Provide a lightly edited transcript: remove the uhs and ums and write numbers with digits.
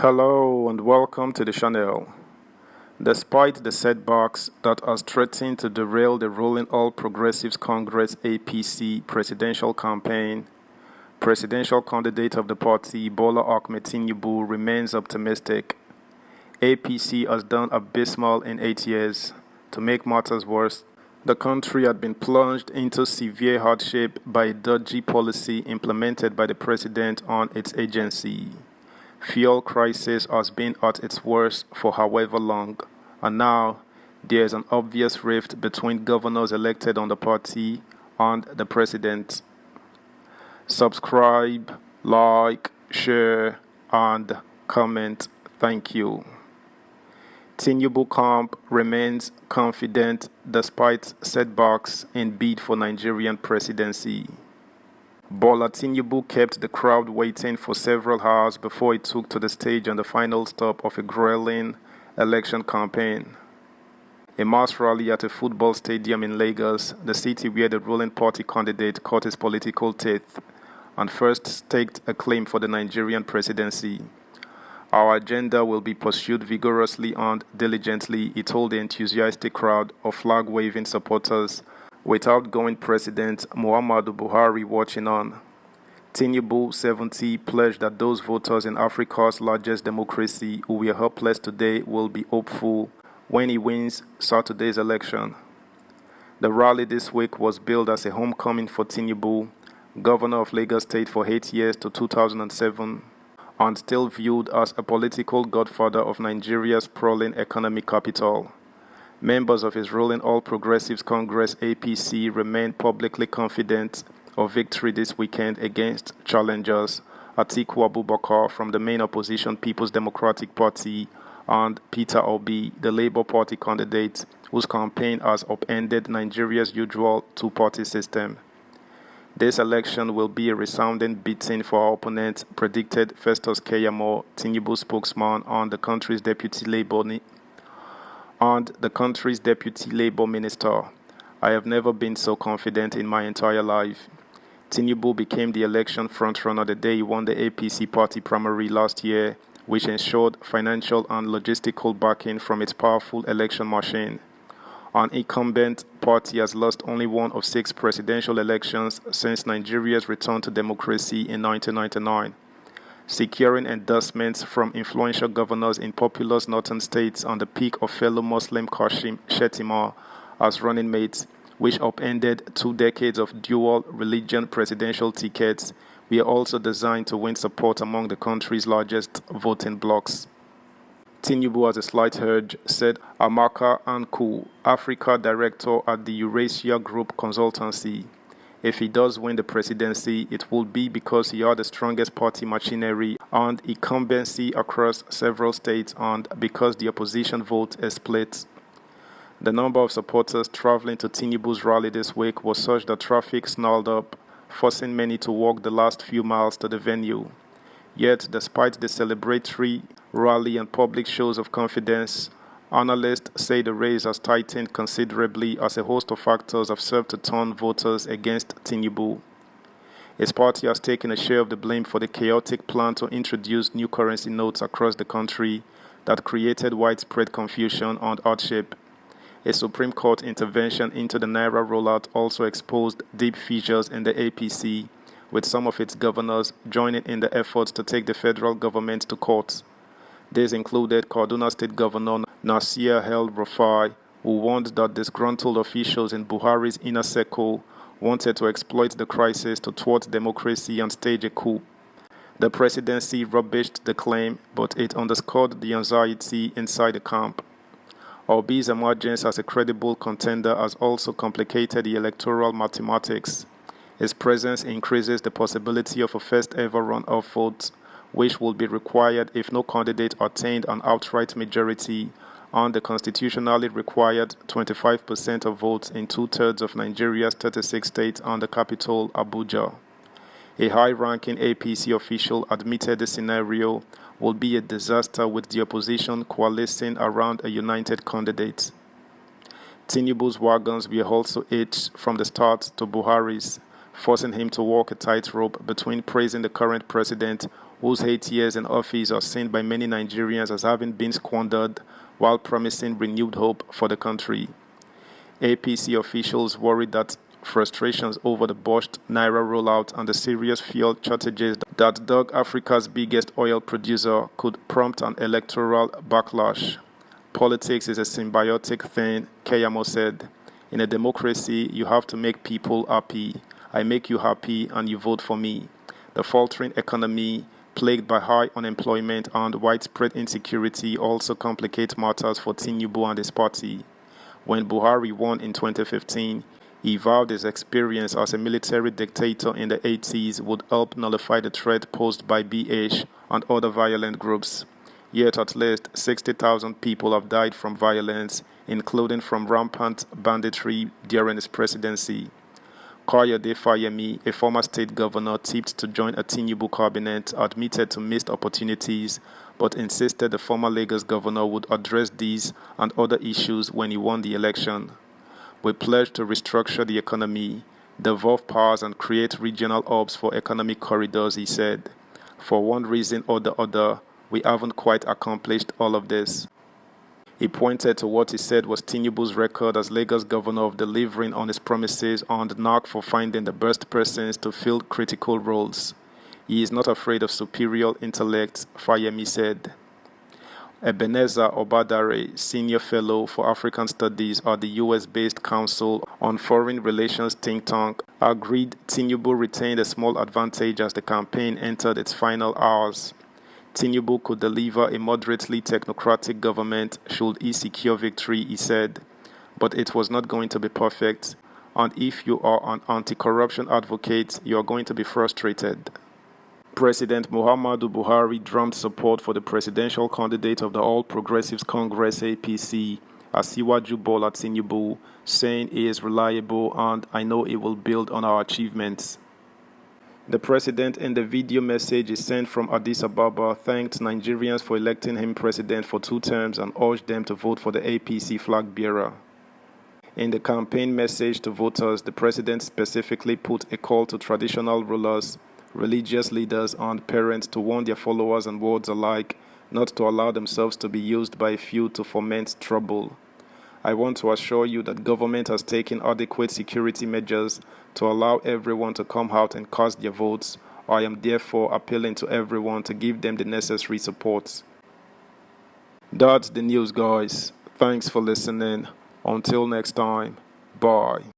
Hello and welcome to the channel. Despite the setbacks that has threatened to derail the ruling All Progressives Congress APC presidential campaign, presidential candidate of the party Bola Ahmed Tinubu remains optimistic. APC has done abysmal in 8 years. To make matters worse, the country had been plunged into severe hardship by a dodgy policy implemented by the president on its agency. Fuel crisis has been at its worst for however long, and now there is an obvious rift between governors elected on the party and the president. Subscribe, like, share, and comment. Thank you. Tinubu camp remains confident despite setbacks in bid for Nigerian presidency. Bola Tinubu kept the crowd waiting for several hours before he took to the stage on the final stop of a grueling election campaign. A mass rally at a football stadium in Lagos, the city where the ruling party candidate cut his political teeth and first staked a claim for the Nigerian presidency. Our agenda will be pursued vigorously and diligently, he told the enthusiastic crowd of flag-waving supporters with outgoing President Muhammadu Buhari watching on. Tinubu, 70, pledged that those voters in Africa's largest democracy who were helpless today will be hopeful when he wins Saturday's election. The rally this week was billed as a homecoming for Tinubu, governor of Lagos State for 8 years to 2007, and still viewed as a political godfather of Nigeria's sprawling economic capital. Members of his ruling All Progressives Congress APC remain publicly confident of victory this weekend against challengers Atiku Abubakar from the main opposition People's Democratic Party and Peter Obi, the Labour Party candidate, whose campaign has upended Nigeria's usual two-party system. This election will be a resounding beating for our opponent, predicted Festus Keyamo, Tinubu spokesman and the country's deputy Labour Minister. I have never been so confident in my entire life. Tinubu became the election frontrunner the day he won the APC party primary last year, which ensured financial and logistical backing from its powerful election machine. An incumbent party has lost only one of 6 presidential elections since Nigeria's return to democracy in 1999. Securing endorsements from influential governors in populous northern states on the peak of fellow Muslim Kashim Shettima as running mates, which upended 2 decades of dual religion presidential tickets, were also designed to win support among the country's largest voting blocs. Tinubu, as a slight urge, said Amaka Anku, Africa director at the Eurasia Group Consultancy. If he does win the presidency, it will be because he had the strongest party machinery and incumbency across several states and because the opposition vote is split. The number of supporters traveling to Tinubu's rally this week was such that traffic snarled up, forcing many to walk the last few miles to the venue. Yet, despite the celebratory rally and public shows of confidence, analysts say the race has tightened considerably as a host of factors have served to turn voters against Tinubu. His party has taken a share of the blame for the chaotic plan to introduce new currency notes across the country that created widespread confusion and hardship. A Supreme Court intervention into the Naira rollout also exposed deep fissures in the APC, with some of its governors joining in the efforts to take the federal government to court. This included Kaduna State Governor Nasir El-Rufai, who warned that disgruntled officials in Buhari's inner circle wanted to exploit the crisis to thwart democracy and stage a coup. The presidency rubbished the claim, but it underscored the anxiety inside the camp. Obi's emergence as a credible contender has also complicated the electoral mathematics. His presence increases the possibility of a first-ever runoff vote, which will be required if no candidate attained an outright majority and the constitutionally required 25% of votes in 2/3 of Nigeria's 36 states and the capital, Abuja. A high-ranking APC official admitted the scenario will be a disaster with the opposition coalescing around a united candidate. Tinubu's wagons were also hitched from the start to Buhari's, forcing him to walk a tightrope between praising the current president whose 8 years in office are seen by many Nigerians as having been squandered while promising renewed hope for the country. APC officials worried that frustrations over the botched Naira rollout and the serious fuel shortages that dug Africa's biggest oil producer could prompt an electoral backlash. Politics is a symbiotic thing, Keyamo said. In a democracy, you have to make people happy. I make you happy and you vote for me. The faltering economy, plagued by high unemployment and widespread insecurity, also complicate matters for Tinubu and his party. When Buhari won in 2015, he vowed his experience as a military dictator in the 80s would help nullify the threat posed by BH and other violent groups. Yet at least 60,000 people have died from violence, including from rampant banditry during his presidency. Kayode Fayemi, a former state governor tipped to join a Tinubu cabinet, admitted to missed opportunities, but insisted the former Lagos governor would address these and other issues when he won the election. We pledged to restructure the economy, devolve powers and create regional hubs for economic corridors, he said. For one reason or the other, we haven't quite accomplished all of this. He pointed to what he said was Tinubu's record as Lagos governor of delivering on his promises and knack for finding the best persons to fill critical roles. He is not afraid of superior intellect, Fayemi said. Ebenezer Obadare, Senior Fellow for African Studies at the US-based Council on Foreign Relations think tank, agreed Tinubu retained a small advantage as the campaign entered its final hours. Tinubu could deliver a moderately technocratic government should he secure victory, he said. But it was not going to be perfect, and if you are an anti-corruption advocate, you are going to be frustrated. President Muhammadu Buhari drummed support for the presidential candidate of the All Progressives Congress APC, Asiwaju Bola Tinubu, saying he is reliable and I know he will build on our achievements. The president, in the video message he sent from Addis Ababa, thanked Nigerians for electing him president for 2 terms and urged them to vote for the APC flag bearer. In the campaign message to voters, the president specifically put a call to traditional rulers, religious leaders, and parents to warn their followers and wards alike not to allow themselves to be used by a few to foment trouble. I want to assure you that government has taken adequate security measures to allow everyone to come out and cast their votes. I am therefore appealing to everyone to give them the necessary support. That's the news, guys. Thanks for listening. Until next time, bye.